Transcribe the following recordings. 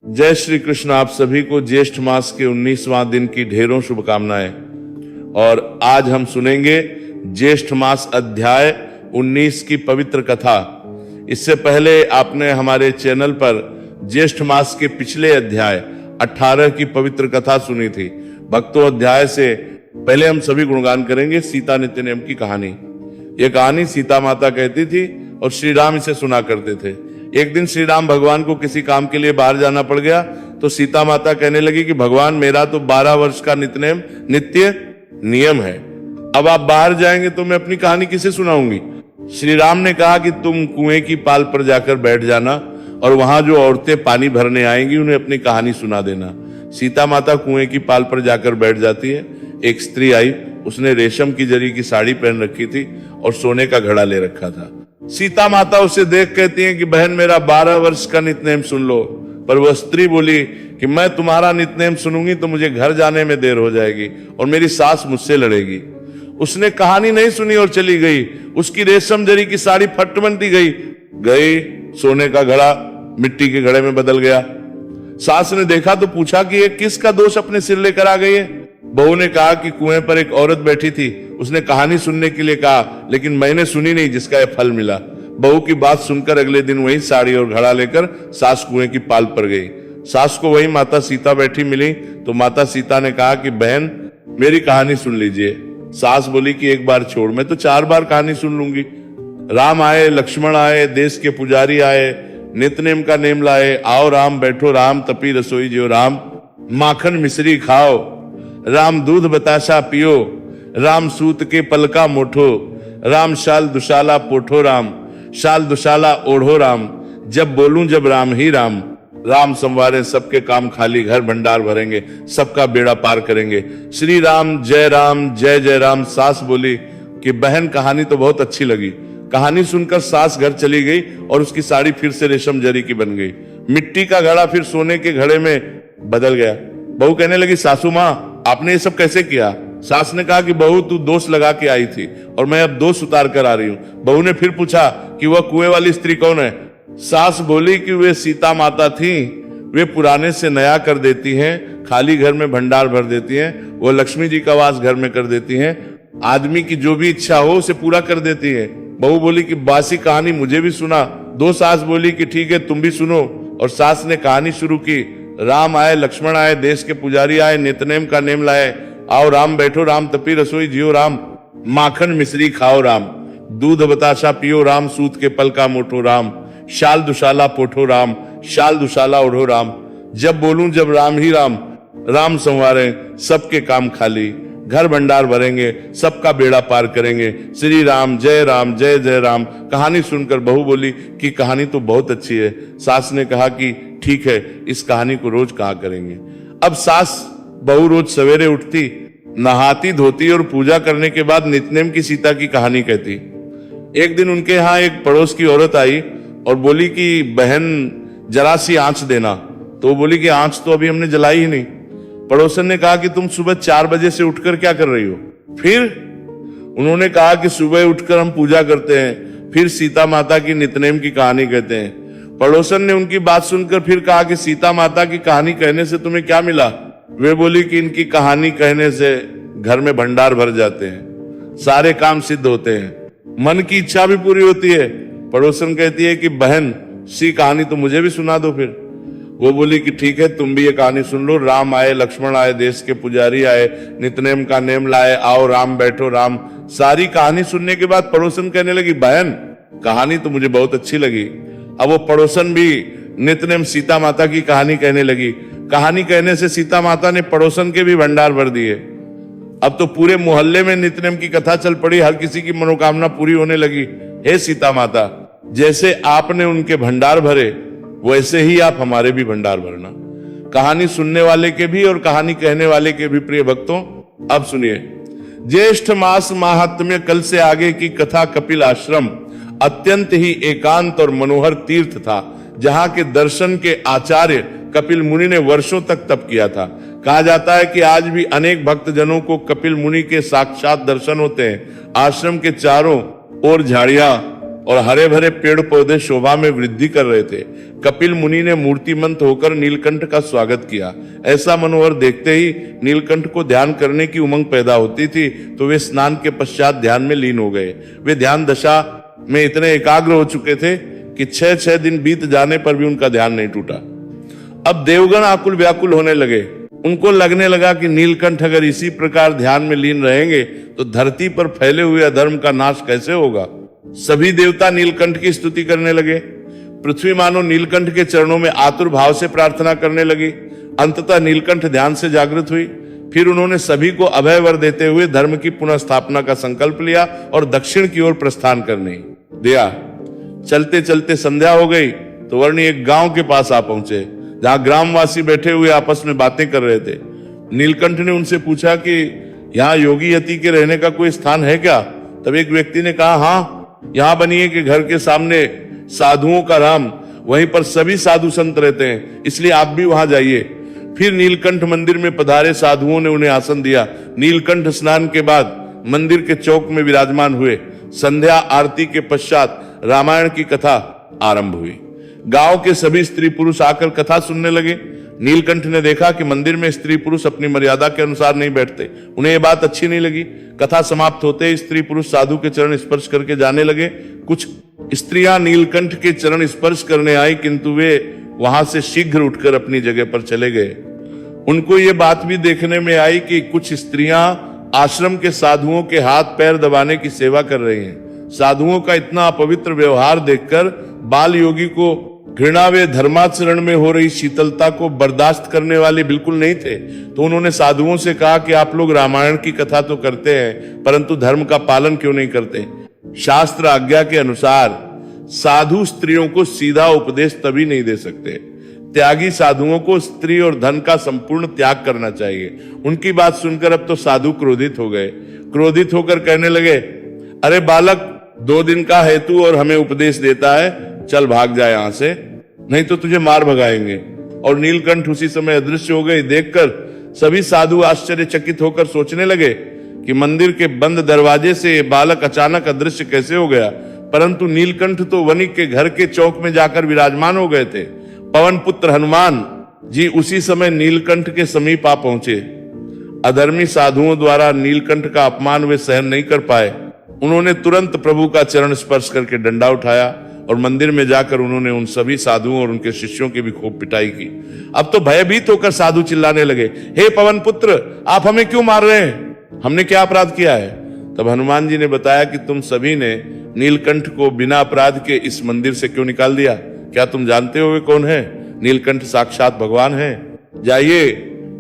जय श्री कृष्ण। आप सभी को ज्येष्ठ मास के 19वां दिन की ढेरों शुभकामनाएं। और आज हम सुनेंगे ज्येष्ठ मास अध्याय 19 की पवित्र कथा। इससे पहले आपने हमारे चैनल पर ज्येष्ठ मास के पिछले अध्याय 18 की पवित्र कथा सुनी थी। भक्तों, अध्याय से पहले हम सभी गुणगान करेंगे सीता नित्य नेम की कहानी। यह कहानी सीता माता कहती थी और श्री राम इसे सुना करते थे। एक दिन श्री राम भगवान को किसी काम के लिए बाहर जाना पड़ गया तो सीता माता कहने लगी कि भगवान, मेरा तो 12 वर्ष का नित्य नियम है, अब आप बाहर जाएंगे तो मैं अपनी कहानी किसे सुनाऊंगी। श्री राम ने कहा कि तुम कुएं की पाल पर जाकर बैठ जाना और वहां जो औरतें पानी भरने आएंगी उन्हें अपनी कहानी सुना देना। सीता माता कुएं की पाल पर जाकर बैठ जाती है। एक स्त्री आई, उसने रेशम की जरी की साड़ी पहन रखी थी और सोने का घड़ा ले रखा था। सीता माता उसे देख कहती हैं कि बहन, मेरा 12 वर्ष का नित्यनेम सुन लो। पर वह स्त्री बोली कि मैं तुम्हारा नित्यनेम सुनूंगी तो मुझे घर जाने में देर हो जाएगी और मेरी सास मुझसे लड़ेगी। उसने कहानी नहीं सुनी और चली गई। उसकी रेशम जरी की साड़ी फट बनती गई, सोने का घड़ा मिट्टी के घड़े में बदल गया। सास ने देखा तो पूछा कि ये किसका दोष अपने सिर लेकर आ गई है। बहू ने कहा कि कुएं पर एक औरत बैठी थी, उसने कहानी सुनने के लिए कहा, लेकिन मैंने सुनी नहीं जिसका यह फल मिला। बहू की बात सुनकर अगले दिन वही साड़ी और घड़ा लेकर सास कुएं की पाल पर गई। सास को वही माता सीता बैठी मिली तो माता सीता ने कहा कि बहन, मेरी कहानी सुन लीजिए। सास बोली कि एक बार छोड़, मैं तो 4 बार कहानी सुन लूंगी। राम आए, लक्ष्मण आए, देश के पुजारी आए, नित्यनेम का नेम लाए, आओ राम बैठो राम, तपी रसोई जियो राम, माखन मिश्री खाओ राम, दूध बताशा पियो राम, सूत के पलका मोठो राम, शाल दुशाला पोठो राम, शाल दुशाला ओढ़ो राम, जब बोलूं जब राम ही राम, राम संवारे सबके काम खाली, घर भंडार भरेंगे, सबका बेड़ा पार करेंगे, श्री राम जय राम। सास बोली कि बहन, कहानी तो बहुत अच्छी लगी। कहानी सुनकर सास घर चली गई और उसकी साड़ी फिर से रेशम जरी की बन गई। मिट्टी का घड़ा फिर सोने के घड़े में बदल गया। बहू कहने लगी, सासू माँ, आपने ये सब कैसे किया। सास ने कहा कि बहू, तू दोष लगा के आई थी और मैं अब दोष उतार कर आ रही हूं। बहू ने फिर पूछा कि वह कुएं वाली स्त्री कौन है। सास बोली कि वे सीता माता थी, वे पुराने से नया कर देती हैं, खाली घर में भंडार भर देती हैं, वो लक्ष्मी जी का वास घर में कर देती हैं, आदमी की जो भी इच्छा हो उसे पूरा कर देती है। बहू बोली कि बासी कहानी मुझे भी सुना। दो सास बोली कि ठीक है, तुम भी सुनो। और सास ने कहानी शुरू की। राम आए, लक्ष्मण आए, देश के पुजारी आए, नित्यनेम का नेम लाए, आओ राम बैठो राम, तपी रसोई जियो राम, माखन मिश्री खाओ राम, दूध बताशा पियो राम, सूत के पल का मोठो राम, शाल दुशाला पोठो राम, शाल दुशाला ओढ़ो राम, जब बोलूं जब राम ही राम, राम संवारे सबके काम खाली, घर भंडार भरेंगे, सबका बेड़ा पार करेंगे, श्री राम जय राम। कहानी सुनकर बहू बोली कि कहानी तो बहुत अच्छी है। सास ने कहा कि ठीक है, इस कहानी को रोज कहा करेंगे। अब सास बहू रोज सवेरे उठती, नहाती धोती और पूजा करने के बाद नित्यनेम की सीता की कहानी कहती। एक दिन उनके यहाँ एक पड़ोस की औरत आई और बोली कि बहन, जरा सी आंच देना। तो बोली कि आंच तो अभी हमने जलाई ही नहीं। पड़ोसन ने कहा कि तुम सुबह 4 बजे से उठकर क्या कर रही हो। फिर उन्होंने कहा कि सुबह उठकर हम पूजा करते हैं, फिर सीता माता की नित्यनेम की कहानी कहते हैं। पड़ोसन ने उनकी बात सुनकर फिर कहा कि सीता माता की कहानी कहने से तुम्हें क्या मिला। वे बोली कि इनकी कहानी कहने से घर में भंडार भर जाते हैं, सारे काम सिद्ध होते हैं, मन की इच्छा भी पूरी होती है। पड़ोसन कहती है कि बहन, सी कहानी तो मुझे भी सुना दो। फिर वो बोली कि ठीक है, तुम भी ये कहानी सुन लो। राम आए, लक्ष्मण आए, देश के पुजारी आए, नित्यनेम का नेम लाए, आओ राम बैठो राम। सारी कहानी सुनने के बाद पड़ोसन कहने लगी, बहन, कहानी तो मुझे बहुत अच्छी लगी। अब वो पड़ोसन भी नित्यनेम सीता माता की कहानी कहने लगी। कहानी कहने से सीता माता ने पड़ोसन के भी भंडार भर दिए। अब तो पूरे मोहल्ले में नित्यनेम की कथा चल पड़ी, हर किसी की मनोकामना पूरी होने लगी। हे सीता माता, जैसे आपने उनके भंडार भरे वैसे ही आप हमारे भी भंडार भरना। कहानी सुनने वाले के भी और कहानी कहने वाले के भी प्रिय भक्तों, अब सुनिए। ज्येष्ठ मास महात्म्य कल से आगे की कथा कपिल आश्रम अत्यंत ही एकांत और मनोहर तीर्थ था, जहां के दर्शन के आचार्य कपिल मुनि ने वर्षों तक तप किया था। कहा जाता है कि आज भी अनेक भक्तजनों को कपिल मुनि के साक्षात दर्शन होते हैं। आश्रम के चारों ओर झाड़ियां और हरे भरे पेड़ पौधे शोभा में वृद्धि कर रहे थे। कपिल मुनि ने मूर्तिमंत होकर नीलकंठ का स्वागत किया। ऐसा मनोहर देखते ही नीलकंठ को ध्यान करने की उमंग पैदा होती थी, तो वे स्नान के पश्चात ध्यान में लीन हो गए। वे ध्यान दशा में इतने एकाग्र हो चुके थे कि 6 दिन बीत जाने पर भी उनका ध्यान नहीं टूटा। अब देवगण आकुल व्याकुल होने लगे। उनको लगने लगा कि नीलकंठ अगर इसी प्रकार ध्यान में लीन रहेंगे तो धरती पर फैले हुए अधर्म का नाश कैसे होगा। सभी देवता नीलकंठ की स्तुति करने लगे। पृथ्वी मानो नीलकंठ के चरणों में आतुर भाव से प्रार्थना करने लगी। अंततः नीलकंठ ध्यान से जागृत हुई। फिर उन्होंने सभी को अभय वर देते हुए धर्म की पुनः स्थापना का संकल्प लिया और दक्षिण की ओर प्रस्थान करने दिया। चलते चलते संध्या हो गई तो वर्णी एक गांव के पास आ पहुंचे, जहां ग्रामवासी बैठे हुए आपस में बातें कर रहे थे। नीलकंठ ने उनसे पूछा कि यहाँ योगी यति के रहने का कोई स्थान है क्या। तब एक व्यक्ति ने कहा, हाँ, यहाँ बनिए कि घर के सामने साधुओं का राम, वहीं पर सभी साधु संत रहते हैं, इसलिए आप भी वहां जाइए। फिर नीलकंठ मंदिर में पधारे साधुओं ने उन्हें आसन दिया। नीलकंठ स्नान के बाद मंदिर के चौक में विराजमान हुए। संध्या आरती के पश्चात रामायण की कथा आरंभ हुई। गांव के सभी स्त्री पुरुष आकर कथा सुनने लगे। नीलकंठ ने देखा कि मंदिर में स्त्री पुरुष अपनी मर्यादा के अनुसार नहीं बैठते। उन्हें यह बात अच्छी नहीं लगी। कथा समाप्त होते ही स्त्री पुरुष साधु के चरण स्पर्श करके जाने लगे। कुछ स्त्रियां नीलकंठ के चरण स्पर्श करने आई, किंतु वे वहां से शीघ्र उठकर अपनी जगह पर चले गए। उनको ये बात भी देखने में आई कि कुछ स्त्रियां आश्रम के साधुओं के हाथ पैर दबाने की सेवा कर रही हैं। साधुओं का इतना अपवित्र व्यवहार देखकर बाल योगी को घृणा वे धर्माचरण में हो रही शीतलता को बर्दाश्त करने वाले बिल्कुल नहीं थे। तो उन्होंने साधुओं से कहा कि आप लोग रामायण की कथा तो करते हैं, परंतु धर्म का पालन क्यों नहीं करते। शास्त्र आज्ञा के अनुसार साधु स्त्रियों को सीधा उपदेश तभी नहीं दे सकते। त्यागी साधुओं को स्त्री और धन का संपूर्ण त्याग करना चाहिए। उनकी बात सुनकर अब तो साधु क्रोधित हो गए। क्रोधित होकर कहने लगे, अरे बालक, 2 दिन का हेतु और हमें उपदेश देता है, चल भाग जाए यहां से, नहीं तो तुझे मार भगाएंगे। और नीलकंठ उसी समय अदृश्य हो गए। देखकर सभी साधु आश्चर्यचकित होकर सोचने लगे कि मंदिर के बंद दरवाजे से ये बालक अचानक अदृश्य कैसे हो गया। परंतु नीलकंठ तो वणिक के घर के चौक में जाकर विराजमान हो गए थे। पवन पुत्र हनुमान जी उसी समय नीलकंठ के समीप आ पहुंचे। अधर्मी साधुओं द्वारा नीलकंठ का अपमान वे सहन नहीं कर पाए। उन्होंने तुरंत प्रभु का चरण स्पर्श करके डंडा उठाया और मंदिर में जाकर उन्होंने उन सभी साधुओं और उनके शिष्यों की भी खूब पिटाई की। अब तो भयभीत होकर साधु चिल्लाने लगे, हे पवन पुत्र, आप हमें क्यों मार रहे हैं? हमने क्या अपराध किया है? तब हनुमान जी ने बताया कि तुम सभी ने नीलकंठ को बिना अपराध के इस मंदिर से क्यों निकाल दिया। क्या तुम जानते हो वे कौन है? नीलकंठ साक्षात भगवान है। जाइए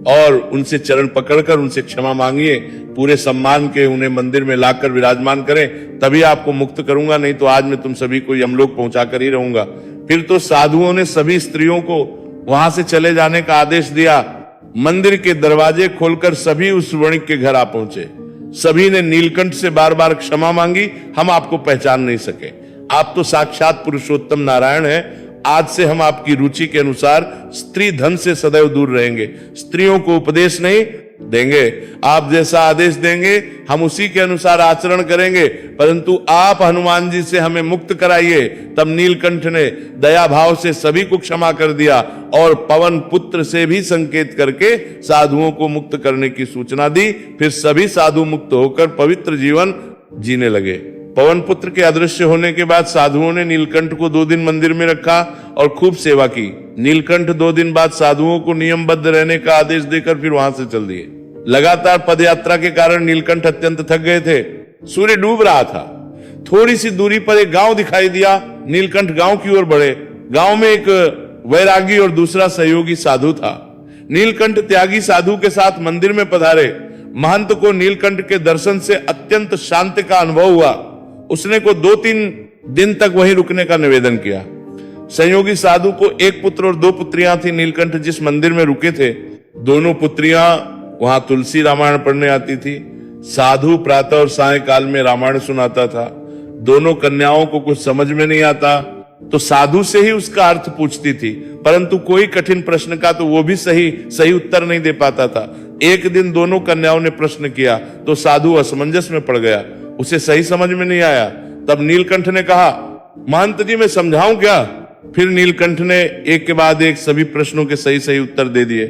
और उनसे चरण पकड़कर उनसे क्षमा मांगिए। पूरे सम्मान के उन्हें मंदिर में लाकर विराजमान करें, तभी आपको मुक्त करूंगा, नहीं तो आज मैं तुम सभी को यमलोक पहुंचाकर ही रहूंगा। फिर तो साधुओं ने सभी स्त्रियों को वहां से चले जाने का आदेश दिया। मंदिर के दरवाजे खोलकर सभी उस वणिक के घर आ पहुंचे। सभी ने नीलकंठ से बार बार क्षमा मांगी, हम आपको पहचान नहीं सके, आप तो साक्षात पुरुषोत्तम नारायण हैं। आज से हम आपकी रुचि के अनुसार स्त्री धन से सदैव दूर रहेंगे, स्त्रियों को उपदेश नहीं देंगे। आप जैसा आदेश देंगे हम उसी के अनुसार आचरण करेंगे, परंतु आप हनुमान जी से हमें मुक्त कराइए। तब नीलकंठ ने दया भाव से सभी को क्षमा कर दिया और पवन पुत्र से भी संकेत करके साधुओं को मुक्त करने की सूचना दी। फिर सभी साधु मुक्त होकर पवित्र जीवन जीने लगे। पवन पुत्र के अदृश्य होने के बाद साधुओं ने नीलकंठ को 2 दिन मंदिर में रखा और खूब सेवा की। नीलकंठ 2 दिन बाद साधुओं को नियमबद्ध रहने का आदेश देकर फिर वहां से चल दिए। लगातार पदयात्रा के कारण नीलकंठ अत्यंत थक गए थे। सूर्य डूब रहा था। थोड़ी सी दूरी पर एक गांव दिखाई दिया। नीलकंठ गांव की ओर बढ़े। गांव में एक वैरागी और दूसरा सहयोगी साधु था। नीलकंठ त्यागी साधु के साथ मंदिर में पधारे। महंत को नीलकंठ के दर्शन से अत्यंत शांति का अनुभव हुआ। उसने को 2-3 दिन तक वहीं रुकने का निवेदन किया। संयोगी साधु को 1 पुत्र और 2 पुत्रियां थी। नीलकंठ जिस मंदिर में रुके थे, दोनों पुत्रियां वहां तुलसी रामायण पढ़ने आती थी। साधु प्रातः और सायंकाल में रामायण सुनाता था। दोनों कन्याओं को कुछ समझ में नहीं आता तो साधु से ही उसका अर्थ पूछती थी, परंतु कोई कठिन प्रश्न का तो वो भी सही उत्तर नहीं दे पाता था। एक दिन दोनों कन्याओं ने प्रश्न किया तो साधु असमंजस में पड़ गया, उसे सही समझ में नहीं आया। तब नीलकंठ ने कहा, महंत जी मैं समझाऊं क्या? फिर नीलकंठ ने एक के बाद एक सभी प्रश्नों के सही सही उत्तर दे दिए।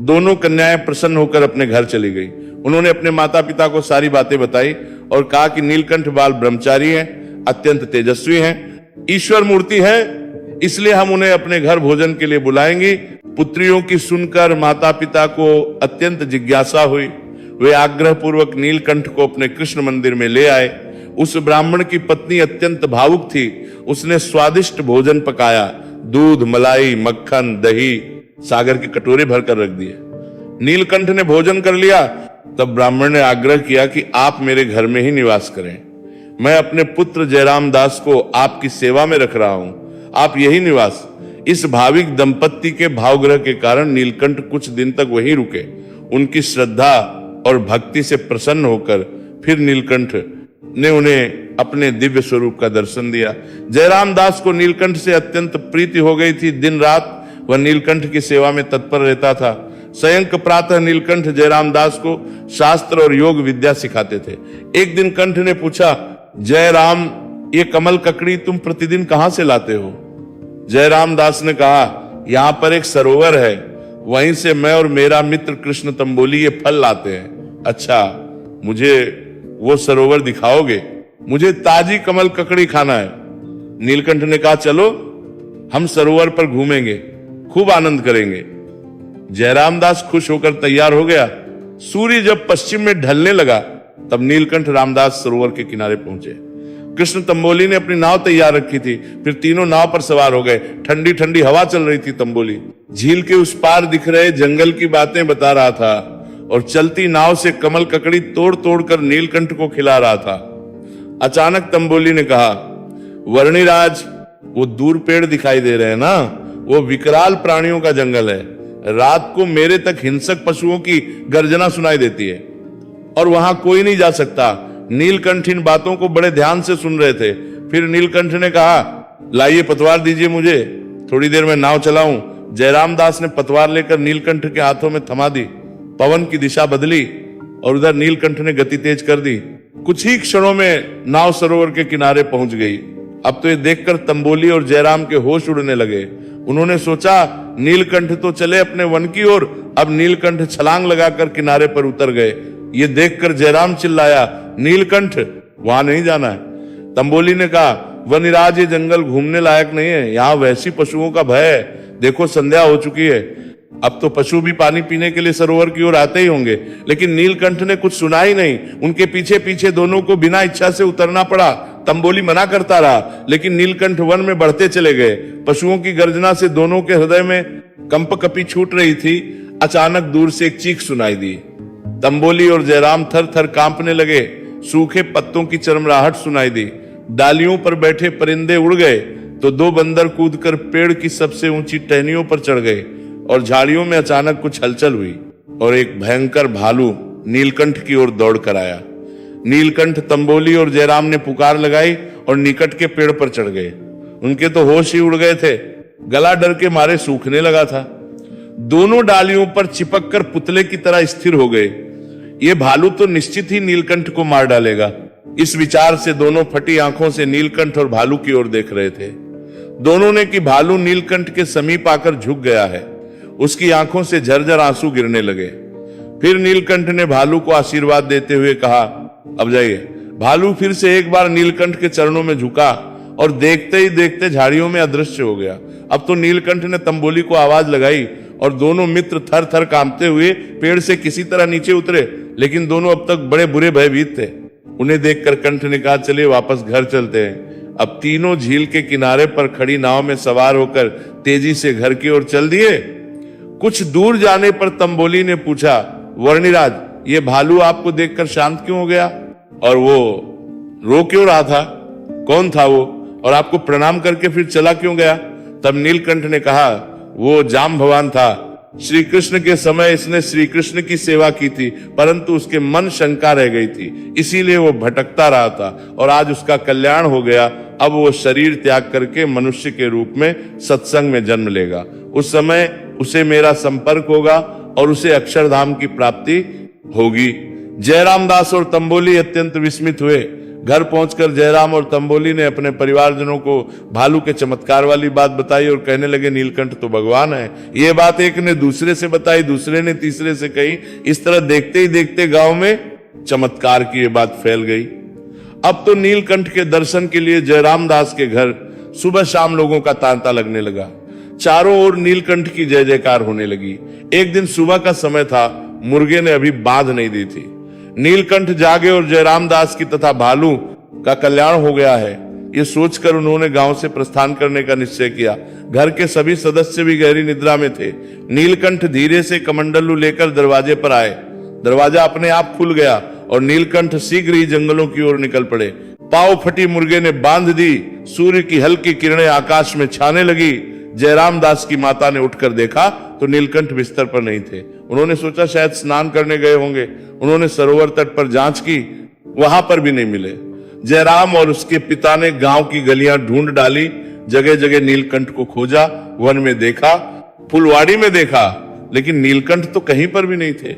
दोनों कन्याएं प्रसन्न होकर अपने घर चली गई। उन्होंने अपने माता पिता को सारी बातें बताई और कहा कि नीलकंठ बाल ब्रह्मचारी हैं, अत्यंत तेजस्वी हैं, ईश्वर मूर्ति है, इसलिए हम उन्हें अपने घर भोजन के लिए बुलाएंगे। पुत्रियों की सुनकर माता पिता को अत्यंत जिज्ञासा हुई। वे आग्रह पूर्वक नीलकंठ को अपने कृष्ण मंदिर में ले आए। उस ब्राह्मण की पत्नी अत्यंत भावुक थी। उसने स्वादिष्ट भोजन पकाया, दूध, मलाई, मक्खन, दही, सागर के कटोरे भरकर रख दिए। नीलकंठ ने भोजन कर लिया। तब ब्राह्मण ने आग्रह किया कि आप मेरे घर में ही निवास करें। मैं अपने पुत्र जयराम दास को आपकी सेवा में रख रहा हूं, आप यही निवास। इस भाविक दंपत्ति के भावग्रह के कारण नीलकंठ कुछ दिन तक वहीं रुके। उनकी श्रद्धा और भक्ति से प्रसन्न होकर फिर नीलकंठ ने उन्हें अपने दिव्य स्वरूप का दर्शन दिया। जयराम दास को नीलकंठ से अत्यंत प्रीति हो गई थी। दिन रात वह नीलकंठ की सेवा में तत्पर रहता था। संयंक प्रातः नीलकंठ जयराम दास को शास्त्र और योग विद्या सिखाते थे। एक दिन कंठ ने पूछा, जयराम, ये कमल ककड़ी तुम प्रतिदिन कहां से लाते हो? जयराम दास ने कहा, यहां पर एक सरोवर है, वहीं से मैं और मेरा मित्र कृष्ण तंबोली ये फल लाते हैं। अच्छा, मुझे वो सरोवर दिखाओगे? मुझे ताजी कमल ककड़ी खाना है। नीलकंठ ने कहा, चलो हम सरोवर पर घूमेंगे, खूब आनंद करेंगे। जयराम दास खुश होकर तैयार हो गया। सूर्य जब पश्चिम में ढलने लगा तब नीलकंठ रामदास सरोवर के किनारे पहुंचे। कृष्ण तंबोली ने अपनी नाव तैयार रखी थी। फिर तीनों नाव पर सवार हो गए। ठंडी ठंडी हवा चल रही थी। तंबोली झील के उस पार दिख रहे जंगल की बातें बता रहा था और चलती नाव से कमल ककड़ी तोड़ तोड़ कर नीलकंठ को खिला रहा था। अचानक तंबोली ने कहा, वर्णिराज, वो दूर पेड़ दिखाई दे रहे हैं ना, वो विकराल प्राणियों का जंगल है। रात को मेरे तक हिंसक पशुओं की गर्जना सुनाई देती है और वहां कोई नहीं जा सकता। नीलकंठ इन बातों को बड़े ध्यान से सुन रहे थे। फिर नीलकंठ ने कहा, लाइए पतवार दीजिए मुझे, थोड़ी देर में नाव चलाऊं। जयराम दास ने पतवार लेकर नीलकंठ के हाथों में थमा दी। पवन की दिशा बदली और उधर नीलकंठ ने गति तेज कर दी। कुछ ही क्षणों में नाव सरोवर के किनारे पहुंच गई। अब तो ये देखकर तंबोली और जयराम के होश उड़ने लगे। उन्होंने सोचा, नीलकंठ तो चले अपने वन की ओर। अब नीलकंठ छलांग लगाकर किनारे पर उतर गए। ये देखकर जयराम चिल्लाया, नीलकंठ, वहां नहीं जाना है। तंबोली ने कहा, वनिराज, ये जंगल घूमने लायक नहीं है, यहाँ वैसी पशुओं का भय है। देखो संध्या हो चुकी है, अब तो पशु भी पानी पीने के लिए सरोवर की ओर आते ही होंगे। लेकिन नीलकंठ ने कुछ सुना ही नहीं। उनके पीछे पीछे दोनों को बिना इच्छा से उतरना पड़ा। तंबोली मना करता रहा, लेकिन नीलकंठ वन में बढ़ते चले गए। पशुओं की गर्जना से दोनों के हृदय में कंपकपी छूट रही थी। अचानक दूर से एक चीख सुनाई दी। तंबोली और जयराम थर थर कांपने लगे। सूखे पत्तों की चरमराहट सुनाई दी। डालियों पर बैठे परिंदे उड़ गए तो दो बंदर कूदकर पेड़ की सबसे ऊंची टहनियों पर चढ़ गए और झाड़ियों में अचानक कुछ हलचल हुई और एक भयंकर भालू नीलकंठ की ओर दौड़ कर आया। नीलकंठ, तंबोली और जयराम ने पुकार लगाई और निकट के पेड़ पर चढ़ गए। उनके तो होश ही उड़ गए थे। गला डर के मारे सूखने लगा था। दोनों डालियों पर चिपक कर पुतले की तरह स्थिर हो गए। ये भालू तो निश्चित ही नीलकंठ को मार डालेगा। इस विचार से दोनों फटी आंखों से नीलकंठ और भालू की ओर देख रहे थे। दोनों ने कि भालू नीलकंठ के समीप आकर झुक गया है। उसकी आंखों से झरझर आंसू गिरने लगे। फिर नीलकंठ ने भालू को आशीर्वाद देते हुए कहा, अब जाइए। भालू फिर से एक बार नीलकंठ के चरणों में झुका और देखते ही देखते झाड़ियों में अदृश्य हो गया। अब तो नीलकंठ ने तंबोली को आवाज लगाई और दोनों मित्र थर थर कांपते हुए पेड़ से किसी तरह नीचे उतरे। लेकिन दोनों अब तक बड़े बुरे भयभीत थे। उन्हें देखकर कंठ ने कहा, चलिए वापस घर चलते हैं। अब तीनों झील के किनारे पर खड़ी नाव में सवार होकर तेजी से घर की ओर चल दिए। कुछ दूर जाने पर तंबोली ने पूछा, वर्णिराज, ये भालू आपको देखकर शांत क्यों हो गया और वो रो क्यों रहा था? कौन था वो और आपको प्रणाम करके फिर चला क्यों गया? तब नीलकंठ ने कहा, वो जाम्बवान था। श्री कृष्ण के समय इसने श्री कृष्ण की सेवा की थी, परंतु उसके मन शंका रह गई थी, इसीलिए वो भटकता रहा था और आज उसका कल्याण हो गया। अब वो शरीर त्याग करके मनुष्य के रूप में सत्संग में जन्म लेगा। उस समय उसे मेरा संपर्क होगा और उसे अक्षरधाम की प्राप्ति होगी। जयराम दास और तंबोली अत्यंत विस्मित हुए। घर पहुंचकर जयराम और तंबोली ने अपने परिवारजनों को भालू के चमत्कार वाली बात बताई और कहने लगे नीलकंठ तो भगवान है। ये बात एक ने दूसरे से बताई, दूसरे ने तीसरे से कही। इस तरह देखते ही देखते गांव में चमत्कार की ये बात फैल गई। अब तो नीलकंठ के दर्शन के लिए जयराम दास के घर सुबह शाम लोगों का तांता लगने लगा। चारों ओर नीलकंठ की जय जयकार होने लगी। एक दिन सुबह का समय था, मुर्गे ने अभी बांध नहीं दी थी। नीलकंठ जागे और जयराम दास की तथा भालू का कल्याण हो गया है, ये सोचकर उन्होंने गांव से प्रस्थान करने का निश्चय किया। घर के सभी सदस्य भी गहरी निद्रा में थे। नीलकंठ धीरे से कमंडलू लेकर दरवाजे पर आए। दरवाजा अपने आप खुल गया और नीलकंठ शीघ्र ही जंगलों की ओर निकल पड़े। पाव फटी मुर्गे ने बांध दी। सूर्य की हल्की किरणें आकाश में छाने लगी। जयराम दास की माता ने उठकर देखा तो नीलकंठ बिस्तर पर नहीं थे। उन्होंने सोचा शायद स्नान करने गए होंगे। उन्होंने सरोवर तट पर जांच की, वहां पर भी नहीं मिले। जयराम और उसके पिता ने गांव की गलियां ढूंढ डाली, जगह जगह नीलकंठ को खोजा। वन में देखा, फुलवाड़ी में देखा, लेकिन नीलकंठ तो कहीं पर भी नहीं थे।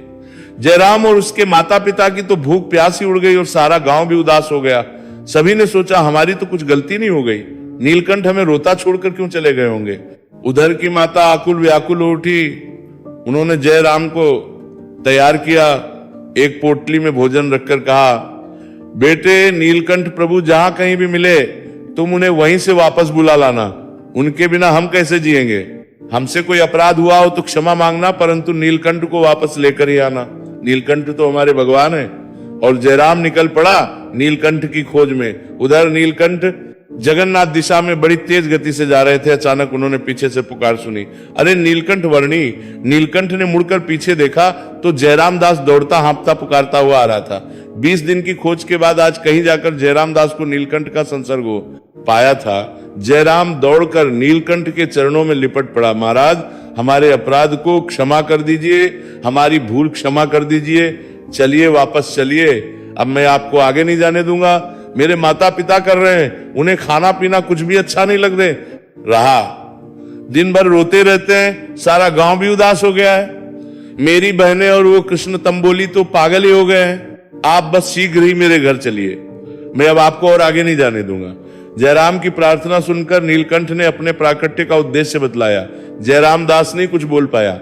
जयराम और उसके माता पिता की तो भूख प्यास ही उड़ गई और सारा गांव भी उदास हो गया। सभी ने सोचा हमारी तो कुछ गलती नहीं हो गई, नीलकंठ हमें रोता छोड़कर क्यों चले गए होंगे। उधर की माता आकुल व्याकुल हो उठी। उन्होंने जयराम को तैयार किया, एक पोटली में भोजन रखकर कहा, बेटे नीलकंठ प्रभु जहां कहीं भी मिले तुम उन्हें वहीं से वापस बुला लाना। उनके बिना हम कैसे जिएंगे। हमसे कोई अपराध हुआ हो तो क्षमा मांगना, परंतु नीलकंठ को वापस लेकर ही आना। नीलकंठ तो हमारे भगवान है। और जयराम निकल पड़ा नीलकंठ की खोज में। उधर नीलकंठ जगन्नाथ दिशा में बड़ी तेज गति से जा रहे थे। अचानक उन्होंने पीछे से पुकार सुनी, अरे नीलकंठ वर्णी। नीलकंठ ने मुड़कर पीछे देखा तो जयराम दास दौड़ता हाँफता पुकारता हुआ आ रहा था। 20 दिन की खोज के बाद आज कहीं जाकर जयराम दास को नीलकंठ का संसर्ग हो पाया था। जयराम दौड़कर नीलकंठ के चरणों में लिपट पड़ा, महाराज हमारे अपराध को क्षमा कर दीजिए, हमारी भूल क्षमा कर दीजिए, चलिए वापस चलिए, अब मैं आपको आगे नहीं जाने दूंगा। मेरे माता पिता कर रहे हैं, उन्हें खाना पीना कुछ भी अच्छा नहीं लग रहा, दिन भर रोते रहते हैं, सारा गांव भी उदास हो गया है। मेरी बहनें और वो कृष्ण तंबोली तो पागल ही हो गए हैं। आप बस शीघ्र ही मेरे घर चलिए, मैं अब आपको और आगे नहीं जाने दूंगा। जयराम की प्रार्थना सुनकर नीलकंठ ने अपने प्राकट्य का उद्देश्य बतलाया। जयराम दास नहीं कुछ बोल पाया।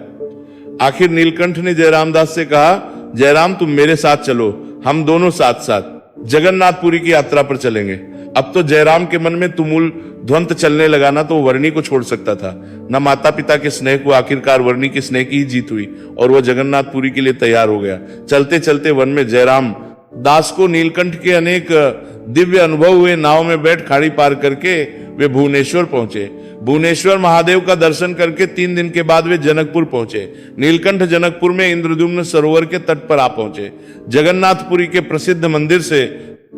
आखिर नीलकंठ ने जयराम दास से कहा, जयराम तुम मेरे साथ चलो, हम दोनों साथ साथ जगन्नाथपुरी की यात्रा पर चलेंगे। अब तो जयराम के मन में तुमुल ध्वंत चलने लगा, ना तो वर्णी को छोड़ सकता था, न माता पिता के स्नेह को। आखिरकार वर्णी के स्नेह की ही जीत हुई और वह जगन्नाथपुरी के लिए तैयार हो गया। चलते चलते वन में जयराम दास को नीलकंठ के अनेक दिव्य अनुभव हुए। नाव में बैठ खाड़ी पार करके वे भुवनेश्वर पहुंचे। भुवनेश्वर महादेव का दर्शन करके 3 दिन के बाद वे जनकपुर पहुंचे। नीलकंठ जनकपुर में इंद्रद्युम्न सरोवर के तट पर आ पहुंचे। जगन्नाथपुरी के प्रसिद्ध मंदिर से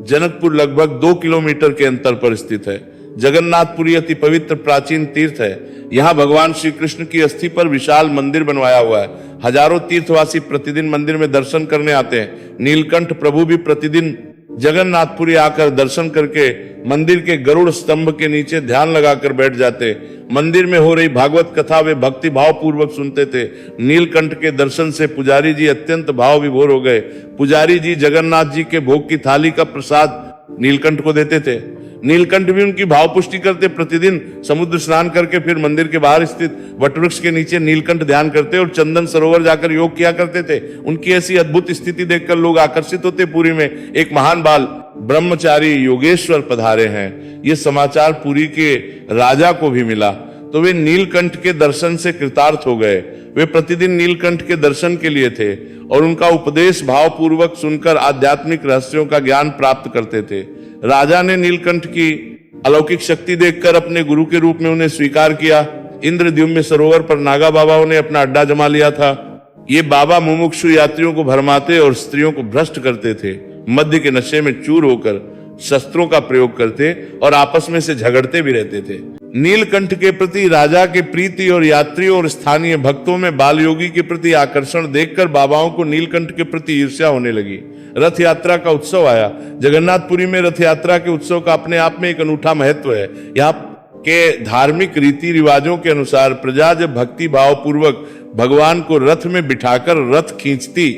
जनकपुर लगभग 2 किलोमीटर के अंतर पर स्थित है। जगन्नाथपुरी अति पवित्र प्राचीन तीर्थ है। यहाँ भगवान श्री कृष्ण की अस्थि पर विशाल मंदिर बनवाया हुआ है। हजारों तीर्थवासी प्रतिदिन मंदिर में दर्शन करने आते हैं। नीलकंठ प्रभु भी प्रतिदिन जगन्नाथपुरी आकर दर्शन करके मंदिर के गरुड़ स्तंभ के नीचे ध्यान लगाकर बैठ जाते। मंदिर में हो रही भागवत कथा वे भक्ति भाव पूर्वक सुनते थे। नीलकंठ के दर्शन से पुजारी जी अत्यंत भाव विभोर हो गए। पुजारी जी जगन्नाथ जी के भोग की थाली का प्रसाद नीलकंठ को देते थे। नीलकंठ भी उनकी भाव पुष्टि करते। प्रतिदिन समुद्र स्नान करके फिर मंदिर के बाहर स्थित वटवृक्ष के नीचे नीलकंठ ध्यान करते और चंदन सरोवर जाकर योग किया करते थे। उनकी ऐसी अद्भुत स्थिति देखकर लोग आकर्षित होते। पुरी में एक महान बाल ब्रह्मचारी योगेश्वर पधारे हैं, ये समाचार पुरी के राजा को भी मिला, तो वे नीलकंठ के दर्शन से कृतार्थ हो गए। वे प्रतिदिन नीलकंठ के दर्शन के लिए थे और उनका उपदेश भावपूर्वक सुनकर आध्यात्मिक रहस्यों का ज्ञान प्राप्त करते थे। राजा ने नीलकंठ की अलौकिक शक्ति देखकर अपने गुरु के रूप में उन्हें स्वीकार किया। इंद्रद्युम्न सरोवर पर नागा बाबाओं ने अपना अड्डा जमा लिया था। ये बाबा मुमुक्षु यात्रियों को भरमाते और स्त्रियों को भ्रष्ट करते थे। मद्य के नशे में चूर होकर शस्त्रों का प्रयोग करते और आपस में से झगड़ते भी रहते थे। नीलकंठ के प्रति राजा के प्रीति और यात्रियों और स्थानीय भक्तों में बाल योगी के प्रति आकर्षण देखकर बाबाओं को नीलकंठ के प्रति ईर्ष्या होने लगी। रथ यात्रा का उत्सव आया। जगन्नाथपुरी में रथ यात्रा के उत्सव का अपने आप में एक अनूठा महत्व है। यहाँ के धार्मिक रीति रिवाजों के अनुसार प्रजा जब भक्ति भाव पूर्वक भगवान को रथ में बिठाकर रथ खींचती,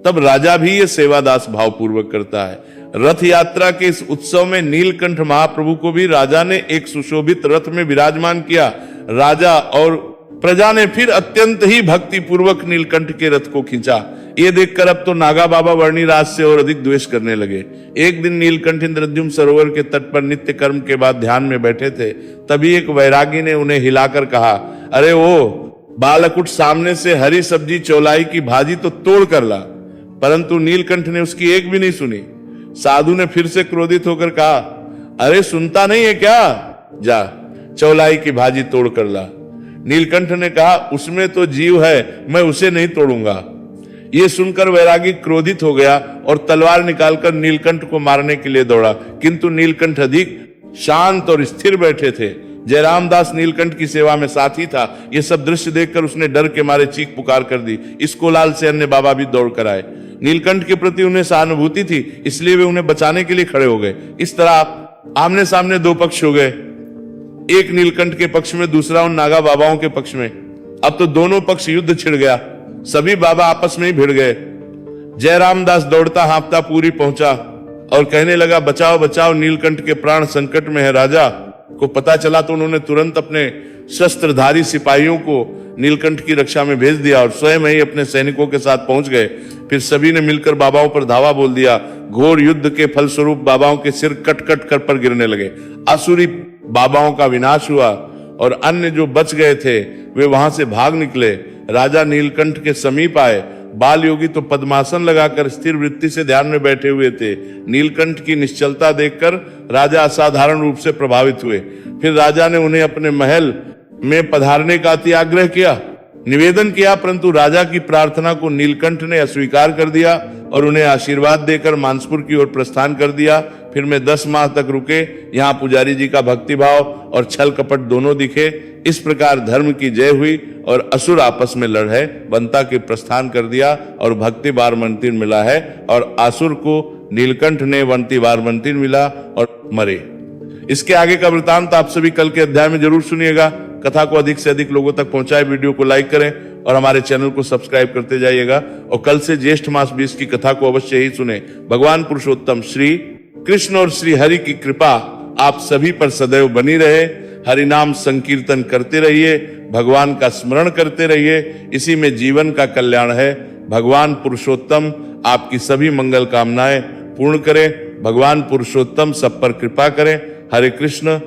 तब राजा भी ये सेवादास भाव पूर्वक करता है। रथ यात्रा के इस उत्सव में नीलकंठ महाप्रभु को भी राजा ने एक सुशोभित रथ में विराजमान किया। राजा और प्रजा ने फिर अत्यंत ही भक्ति पूर्वक नीलकंठ के रथ को खींचा। ये देखकर अब तो नागा बाबा वर्णिराज से और अधिक द्वेष करने लगे। एक दिन नीलकंठ इंद्रद्युम्न सरोवर के तट पर नित्य कर्म के बाद ध्यान में बैठे थे। तभी एक वैरागी ने उन्हें हिलाकर कहा, अरे ओ बालकुट, सामने से हरी सब्जी चौलाई की भाजी तो तोड़ कर ला। परंतु नीलकंठ ने उसकी एक भी नहीं सुनी। साधु ने फिर से क्रोधित होकर कहा, अरे सुनता नहीं है क्या, जा चौलाई की भाजी तोड़ कर ला। नीलकंठ ने कहा, उसमें तो जीव है, मैं उसे नहीं तोड़ूंगा। ये सुनकर वैरागी क्रोधित हो गया और तलवार निकालकर नीलकंठ को मारने के लिए दौड़ा, किंतु नीलकंठ अधिक शांत और स्थिर बैठे थे। जयराम दास नीलकंठ की सेवा में साथी था। यह सब दृश्य देखकर उसने डर के मारे चीख पुकार कर दी। इस कोलाहल से अन्य बाबा भी दौड़ कर आए। नीलकंठ के प्रति उन्हें सहानुभूति थी, इसलिए वे उन्हें बचाने के लिए खड़े हो गए। इस तरह आमने सामने दो पक्ष हो गए, एक नीलकंठ के पक्ष में, दूसरा उन नागा बाबाओं के पक्ष में। अब तो दोनों पक्ष युद्ध छिड़ गया। सभी बाबा आपस में ही भिड़ गए। जयराम दास दौड़ता हाँफता पूरी पहुंचा और कहने लगा, बचाओ बचाओ, नीलकंठ के प्राण संकट में है। राजा को पता चला तो उन्होंने तुरंत अपने शस्त्रधारी सिपाहियों को नीलकंठ की रक्षा में भेज दिया और स्वयं ही अपने सैनिकों के साथ पहुंच गए। फिर सभी ने मिलकर बाबाओं पर धावा बोल दिया। घोर युद्ध के फलस्वरूप बाबाओं के सिर कट कट कर पर गिरने लगे। आसुरी बाबाओं का विनाश हुआ और अन्य जो बच गए थे वे वहां से भाग निकले। राजा नीलकंठ के समीप आए। बाल योगी तो पद्मासन लगाकर स्थिर वृत्ति से ध्यान में बैठे हुए थे। नीलकंठ की निश्चलता देखकर राजा असाधारण रूप से प्रभावित हुए। फिर राजा ने उन्हें अपने महल में पधारने का अति आग्रह किया, निवेदन किया, परंतु राजा की प्रार्थना को नीलकंठ ने अस्वीकार कर दिया और उन्हें आशीर्वाद देकर मानसपुर की ओर प्रस्थान कर दिया। फिर मैं 10 माह तक रुके। यहाँ पुजारी जी का भक्तिभाव और छल कपट दोनों दिखे। इस प्रकार धर्म की जय हुई और असुर आपस में लड़े, बंता के प्रस्थान कर दिया और भक्ति बार मंदिर मिला है और असुर को नीलकंठ ने वंती बार मंदिर मिला और मरे। इसके आगे का वृतांत आप सभी कल के अध्याय में जरूर सुनिएगा। कथा को अधिक से अधिक लोगों तक पहुंचाए, वीडियो को लाइक करें और हमारे चैनल को सब्सक्राइब करते जाइएगा। और कल से ज्येष्ठ मास 20 की कथा को अवश्य ही सुने। भगवान पुरुषोत्तम श्री कृष्ण और श्री हरि की कृपा आप सभी पर सदैव बनी रहे। हरि नाम संकीर्तन करते रहिए, भगवान का स्मरण करते रहिए, इसी में जीवन का कल्याण है। भगवान पुरुषोत्तम आपकी सभी मंगल कामनाएं पूर्ण करें। भगवान पुरुषोत्तम सब पर कृपा करें। हरे कृष्ण